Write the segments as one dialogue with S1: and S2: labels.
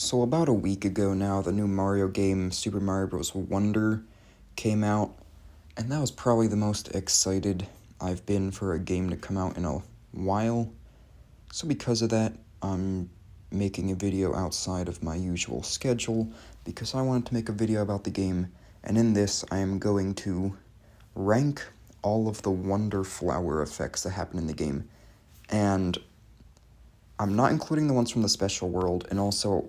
S1: So about a week ago now, the new Mario game, Super Mario Bros. Wonder, came out, and that was probably the most excited I've been for a game to come out in a while. So because of that, I'm making a video outside of my usual schedule, because I wanted to make a video about the game, and in this I am going to rank all of the Wonder Flower effects that happen in the game. And I'm not including the ones from the special world, and also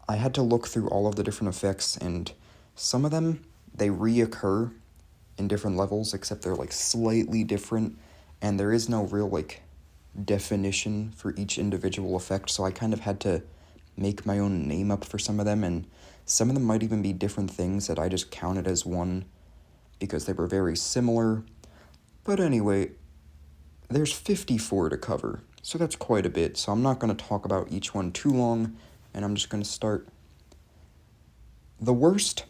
S1: I had to look through all of the different effects, and some of them, they reoccur in different levels, except they're like slightly different, and there is no real like definition for each individual effect, so I kind of had to make my own name up for some of them, and some of them might even be different things that I just counted as one because they were very similar. But anyway, there's 54 to cover, so that's quite a bit, so I'm not going to talk about each one too long, and I'm just going to start. The worst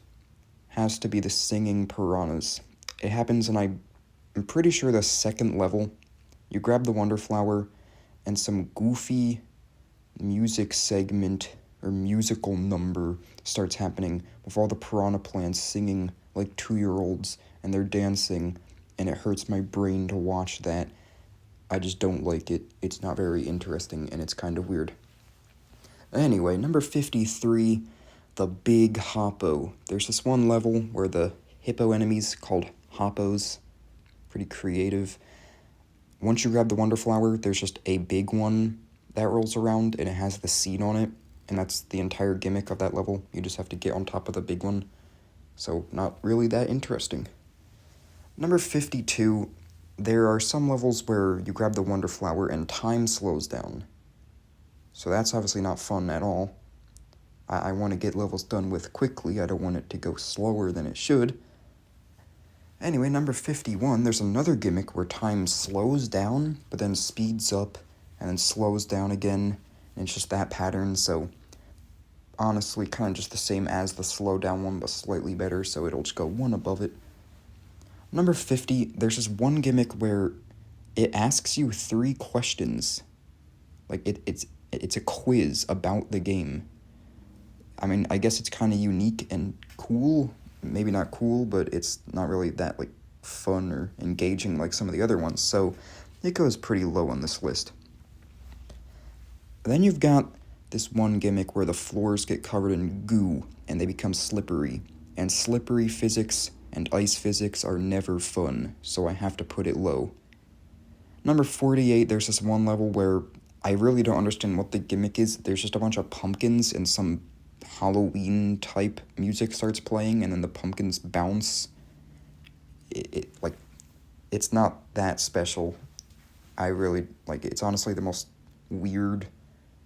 S1: has to be the singing piranhas. It happens in, I'm pretty sure, the second level. You grab the Wonder Flower, and some goofy music segment or musical number starts happening with all the piranha plants singing like 2-year-olds, and they're dancing, and it hurts my brain to watch that. I just don't like it. It's not very interesting, and it's kind of weird. Anyway, number 53, the Big Hoppo. There's this one level where the hippo enemies called Hoppos. Pretty creative. Once you grab the Wonder Flower, there's just a big one that rolls around, and it has the seed on it, and that's the entire gimmick of that level. You just have to get on top of the big one. So, not really that interesting. Number 52, there are some levels where you grab the Wonder Flower and time slows down. So that's obviously not fun at all. I want to get levels done with quickly. I don't want it to go slower than it should. Anyway, number 51, there's another gimmick where time slows down, but then speeds up, and then slows down again, and it's just that pattern, so honestly kind of just the same as the slow down one, but slightly better, so it'll just go one above it. Number 50, there's this one gimmick where it asks you 3 questions. Like, it's a quiz about the game. I mean, I guess it's kind of unique and cool. Maybe not cool, but it's not really that, like, fun or engaging like some of the other ones, so it goes pretty low on this list. Then you've got this one gimmick where the floors get covered in goo, and they become slippery. And slippery physics and ice physics are never fun, so I have to put it low. Number 48, there's this one level where I really don't understand what the gimmick is. There's just a bunch of pumpkins and some Halloween-type music starts playing, and then the pumpkins bounce. It's not that special. I really, it's honestly the most weird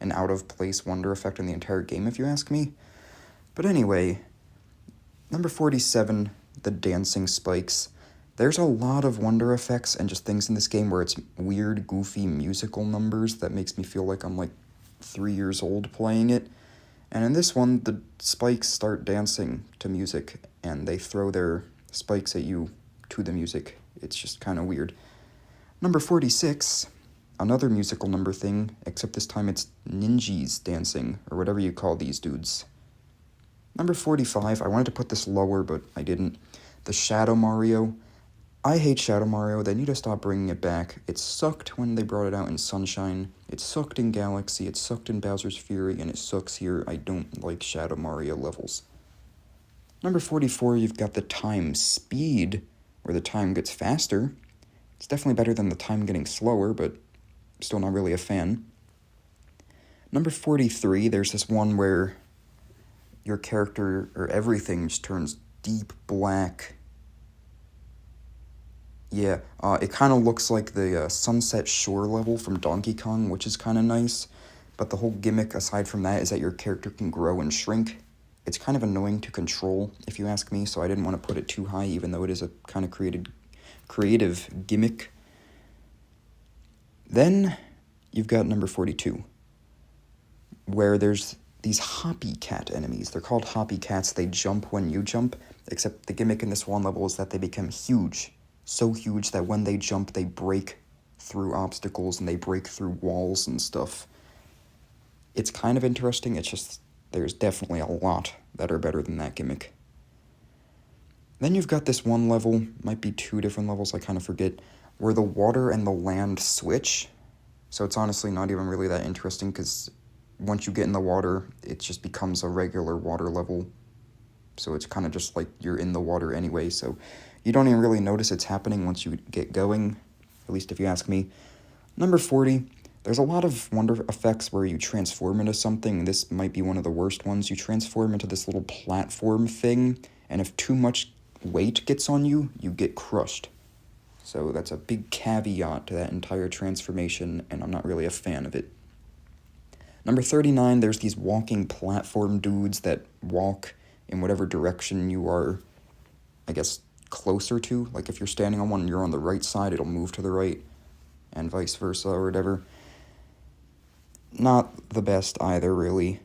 S1: and out-of-place wonder effect in the entire game, if you ask me. But anyway, number 47, the dancing spikes. There's a lot of wonder effects and just things in this game where it's weird, goofy musical numbers that makes me feel like I'm, 3 years old playing it. And in this one, the spikes start dancing to music, and they throw their spikes at you to the music. It's just kind of weird. Number 46, another musical number thing, except this time it's ninjas dancing, or whatever you call these dudes. Number 45, I wanted to put this lower, but I didn't. The Shadow Mario. I hate Shadow Mario. They need to stop bringing it back. It sucked when they brought it out in Sunshine. It sucked in Galaxy. It sucked in Bowser's Fury, and it sucks here. I don't like Shadow Mario levels. Number 44, you've got the time speed, where the time gets faster. It's definitely better than the time getting slower, but still not really a fan. Number 43, there's this one where your character, or everything, just turns deep black. Yeah, it kind of looks like the Sunset Shore level from Donkey Kong, which is kind of nice, but the whole gimmick aside from that is that your character can grow and shrink. It's kind of annoying to control, if you ask me, so I didn't want to put it too high, even though it is a kind of creative gimmick. Then you've got number 42, where there's these Hoppy Cat enemies. They're called Hoppy Cats. They jump when you jump, except the gimmick in this one level is that they become huge. So huge that when they jump, they break through obstacles and they break through walls and stuff. It's kind of interesting. It's just there's definitely a lot that are better than that gimmick. Then you've got this one level, might be two different levels, I kind of forget, where the water and the land switch. So it's honestly not even really that interesting, because once you get in the water, it just becomes a regular water level. So it's kind of just like you're in the water anyway, so you don't even really notice it's happening once you get going, at least if you ask me. Number 40, there's a lot of wonder effects where you transform into something. This might be one of the worst ones. You transform into this little platform thing, and if too much weight gets on you, you get crushed. So that's a big caveat to that entire transformation, and I'm not really a fan of it. Number 39, there's these walking platform dudes that walk in whatever direction you are, I guess, closer to. Like if you're standing on one and you're on the right side, it'll move to the right, and vice versa or whatever. Not the best either, really.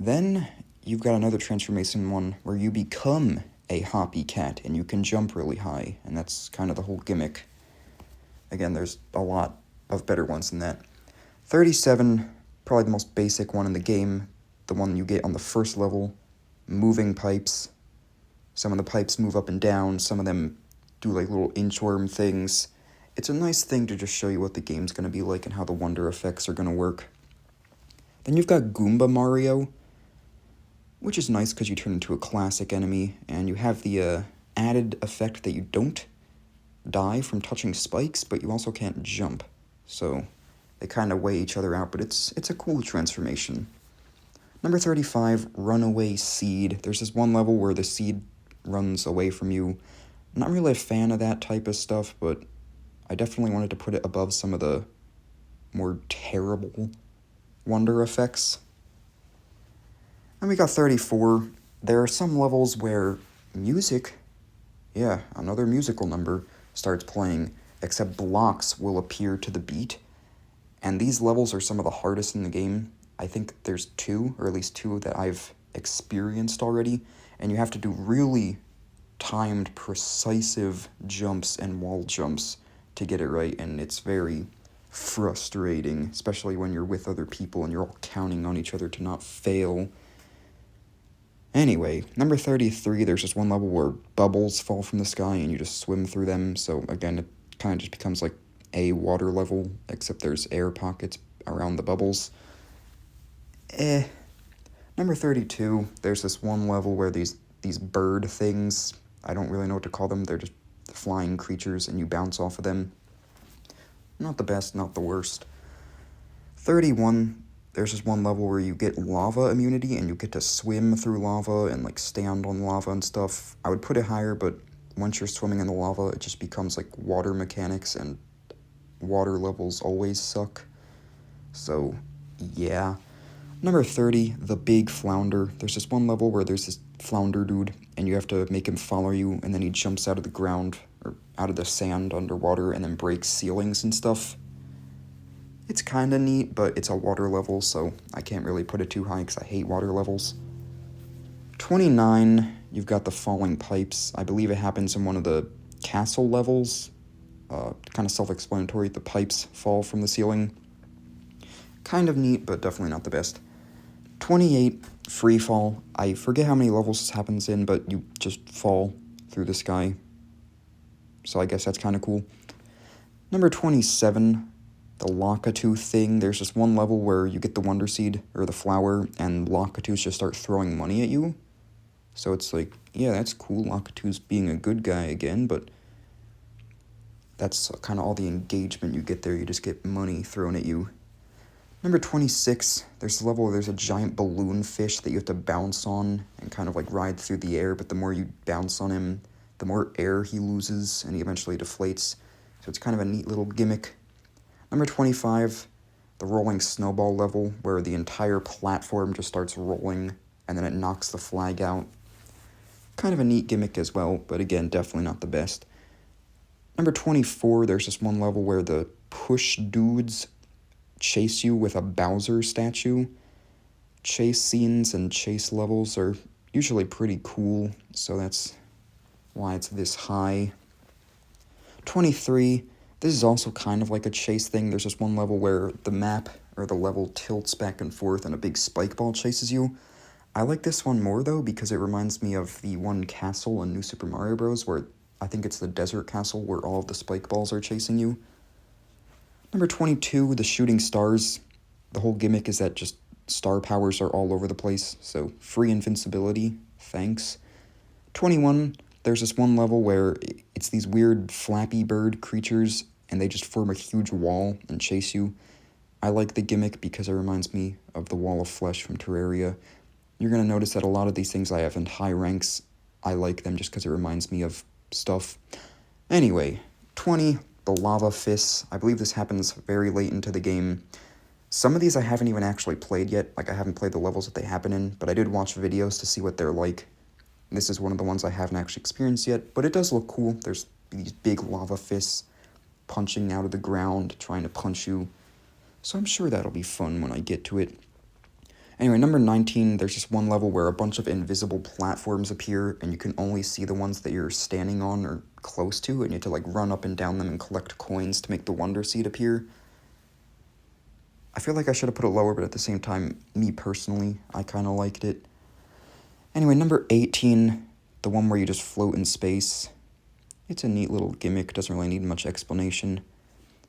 S1: Then you've got another transformation one where you become a hoppy cat and you can jump really high, and that's kind of the whole gimmick. Again, there's a lot of better ones than that. 37, probably the most basic one in the game, the one you get on the first level, moving pipes. Some of the pipes move up and down, some of them do like little inchworm things. It's a nice thing to just show you what the game's going to be like and how the wonder effects are going to work. Then you've got Goomba Mario, which is nice because you turn into a classic enemy, and you have the added effect that you don't die from touching spikes, but you also can't jump. So they kind of weigh each other out, but it's a cool transformation. Number 35, Runaway Seed. There's this one level where the seed runs away from you. I'm not really a fan of that type of stuff, but I definitely wanted to put it above some of the more terrible wonder effects. And we got 34. There are some levels where music, another musical number, starts playing, except blocks will appear to the beat. And these levels are some of the hardest in the game. I think there's two, or at least two, that I've experienced already. And you have to do really timed, precise jumps and wall jumps to get it right. And it's very frustrating, especially when you're with other people and you're all counting on each other to not fail. Anyway, number 33, there's just one level where bubbles fall from the sky and you just swim through them. So again, it kind of just becomes like a water level, except there's air pockets around the bubbles. Number 32, there's this one level where these bird things, I don't really know what to call them, they're just flying creatures and you bounce off of them. Not the best, not the worst. 31, there's this one level where you get lava immunity and you get to swim through lava and like stand on lava and stuff. I would put it higher, but once you're swimming in the lava, it just becomes like water mechanics, and water levels always suck. So, yeah. Number 30, the big flounder. There's this one level where there's this flounder dude, and you have to make him follow you, and then he jumps out of the ground, or out of the sand underwater, and then breaks ceilings and stuff. It's kind of neat, but it's a water level, so I can't really put it too high because I hate water levels. 29, you've got the falling pipes. I believe it happens in one of the castle levels. Kind of self-explanatory. The pipes fall from the ceiling. Kind of neat, but definitely not the best. 28, free fall. I forget how many levels this happens in, but you just fall through the sky. So I guess that's kind of cool. Number 27, the Lockatoo thing. There's just one level where you get the Wonder Seed, or the flower, and Lockatoos just start throwing money at you. So it's like, yeah, that's cool, Lockatoo's being a good guy again, but that's kind of all the engagement you get there. You just get money thrown at you. Number 26, there's a level where there's a giant balloon fish that you have to bounce on and kind of like ride through the air, but the more you bounce on him, the more air he loses, and he eventually deflates. So it's kind of a neat little gimmick. Number 25, the rolling snowball level, where the entire platform just starts rolling, and then it knocks the flag out. Kind of a neat gimmick as well, but again, definitely not the best. Number 24, there's this one level where the push dudes chase you with a Bowser statue. Chase scenes and chase levels are usually pretty cool, so that's why it's this high. 23, this is also kind of like a chase thing. There's this one level where the map, or the level tilts back and forth and a big spike ball chases you. I like this one more, though, because it reminds me of the one castle in New Super Mario Bros., where I think it's the desert castle where all of the spike balls are chasing you. Number 22, the shooting stars. The whole gimmick is that just star powers are all over the place, so free invincibility, thanks. 21, there's this one level where it's these weird flappy bird creatures, and they just form a huge wall and chase you. I like the gimmick because it reminds me of the Wall of Flesh from Terraria. You're going to notice that a lot of these things I have in high ranks, I like them just because it reminds me of stuff. Anyway, 20, the lava fists. I believe this happens very late into the game. Some of these I haven't even actually played yet, like I haven't played the levels that they happen in, but I did watch videos to see what they're like. This is one of the ones I haven't actually experienced yet, but it does look cool. There's these big lava fists punching out of the ground, trying to punch you. So I'm sure that'll be fun when I get to it. Anyway, number 19, there's just one level where a bunch of invisible platforms appear, and you can only see the ones that you're standing on or close to, and you have to, like, run up and down them and collect coins to make the Wonder Seed appear. I feel like I should have put it lower, but at the same time, me personally, I kind of liked it. Anyway, number 18, the one where you just float in space. It's a neat little gimmick, doesn't really need much explanation.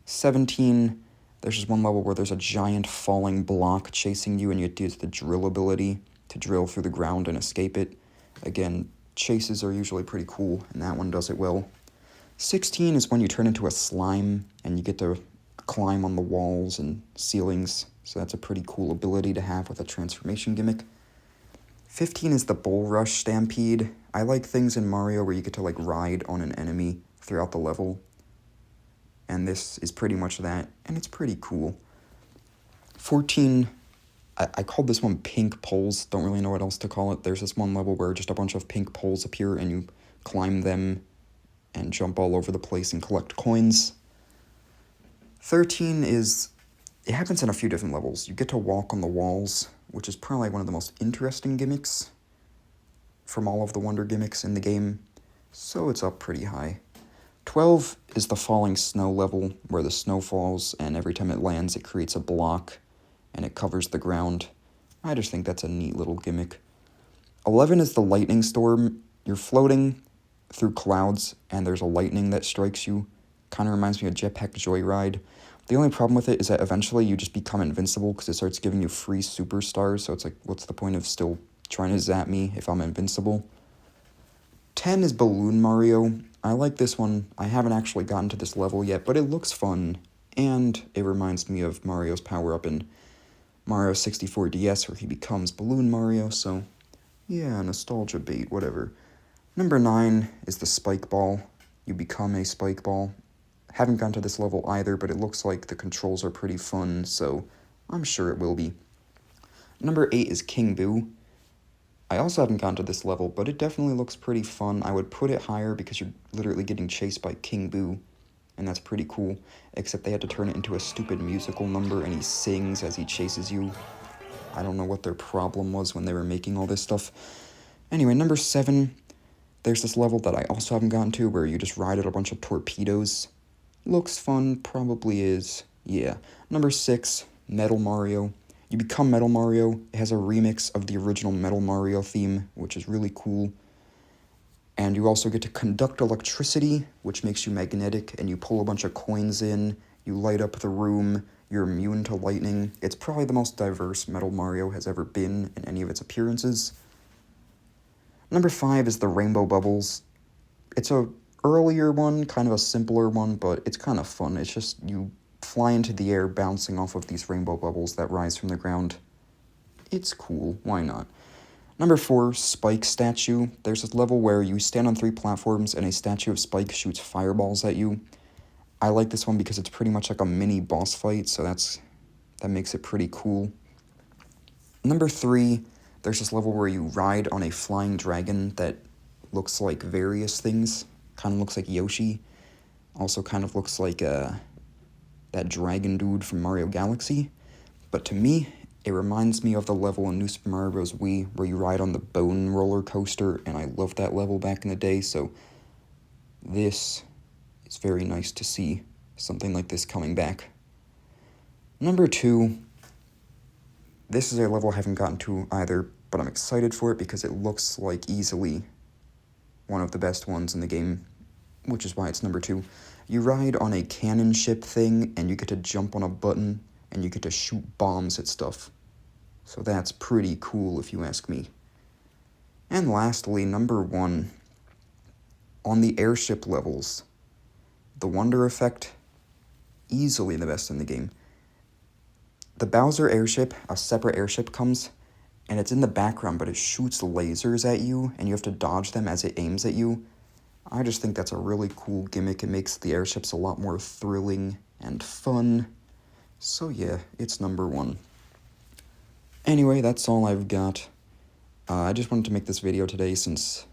S1: 17, there's just one level where there's a giant falling block chasing you, and you have to use the drill ability to drill through the ground and escape it. Again, chases are usually pretty cool, and that one does it well. 16 is when you turn into a slime, and you get to climb on the walls and ceilings, so that's a pretty cool ability to have with a transformation gimmick. 15 is the Bull Rush Stampede. I like things in Mario where you get to, like, ride on an enemy throughout the level, and this is pretty much that, and it's pretty cool. 14, I called this one Pink Poles, don't really know what else to call it. There's this one level where just a bunch of pink poles appear, and you climb them and jump all over the place and collect coins. 13 is, it happens in a few different levels. You get to walk on the walls, which is probably one of the most interesting gimmicks from all of the Wonder gimmicks in the game, so it's up pretty high. 12 is the falling snow level, where the snow falls, and every time it lands, it creates a block, and it covers the ground. I just think that's a neat little gimmick. 11 is the lightning storm. You're floating through clouds, and there's a lightning that strikes you. Kind of reminds me of Jetpack Joyride. The only problem with it is that eventually you just become invincible because it starts giving you free superstars, so it's like, what's the point of still trying to zap me if I'm invincible? 10 is Balloon Mario. I like this one. I haven't actually gotten to this level yet, but it looks fun, and it reminds me of Mario's power-up in Mario 64 DS, where he becomes Balloon Mario, so yeah, nostalgia bait, whatever. Number 9 is the Spike Ball. You become a Spike Ball. Haven't gotten to this level either, but it looks like the controls are pretty fun, so I'm sure it will be. Number 8 is King Boo. I also haven't gotten to this level, but it definitely looks pretty fun. I would put it higher because you're literally getting chased by King Boo, and that's pretty cool, except they had to turn it into a stupid musical number, and he sings as he chases you. I don't know what their problem was when they were making all this stuff. Anyway, number 7, there's this level that I also haven't gotten to where you just ride at a bunch of torpedoes. Looks fun, probably is, yeah. Number 6, Metal Mario. You become Metal Mario. It has a remix of the original Metal Mario theme, which is really cool. And you also get to conduct electricity, which makes you magnetic, and you pull a bunch of coins in, you light up the room, you're immune to lightning. It's probably the most diverse Metal Mario has ever been in any of its appearances. Number 5 is the Rainbow Bubbles. It's a earlier one, kind of a simpler one, but it's kind of fun. It's just you fly into the air bouncing off of these rainbow bubbles that rise from the ground. It's cool, why not? Number 4, Spike Statue. There's this level where you stand on 3 platforms and a statue of Spike shoots fireballs at you. I like this one because it's pretty much like a mini boss fight, so that makes it pretty cool. Number 3, there's this level where you ride on a flying dragon that looks like various things. Kind of looks like Yoshi. Also kind of looks like that dragon dude from Mario Galaxy. But to me, it reminds me of the level in New Super Mario Bros. Wii where you ride on the bone roller coaster, and I loved that level back in the day, so this is very nice to see something like this coming back. Number 2, This is a level I haven't gotten to either, but I'm excited for it because it looks like easily one of the best ones in the game, which is why it's number 2. You ride on a cannon ship thing, and you get to jump on a button, and you get to shoot bombs at stuff. So that's pretty cool, if you ask me. And lastly, number 1, on the airship levels, the Wonder Effect, easily the best in the game. The Bowser airship, a separate airship comes, and it's in the background, but it shoots lasers at you, and you have to dodge them as it aims at you. I just think that's a really cool gimmick. It makes the airships a lot more thrilling and fun. So yeah, it's number 1. Anyway, that's all I've got. I just wanted to make this video today since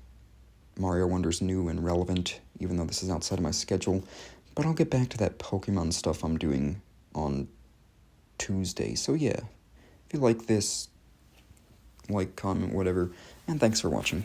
S1: Mario Wonder's new and relevant, even though this is outside of my schedule. But I'll get back to that Pokemon stuff I'm doing on Tuesday. So yeah, if you like this, like, comment, whatever, and thanks for watching.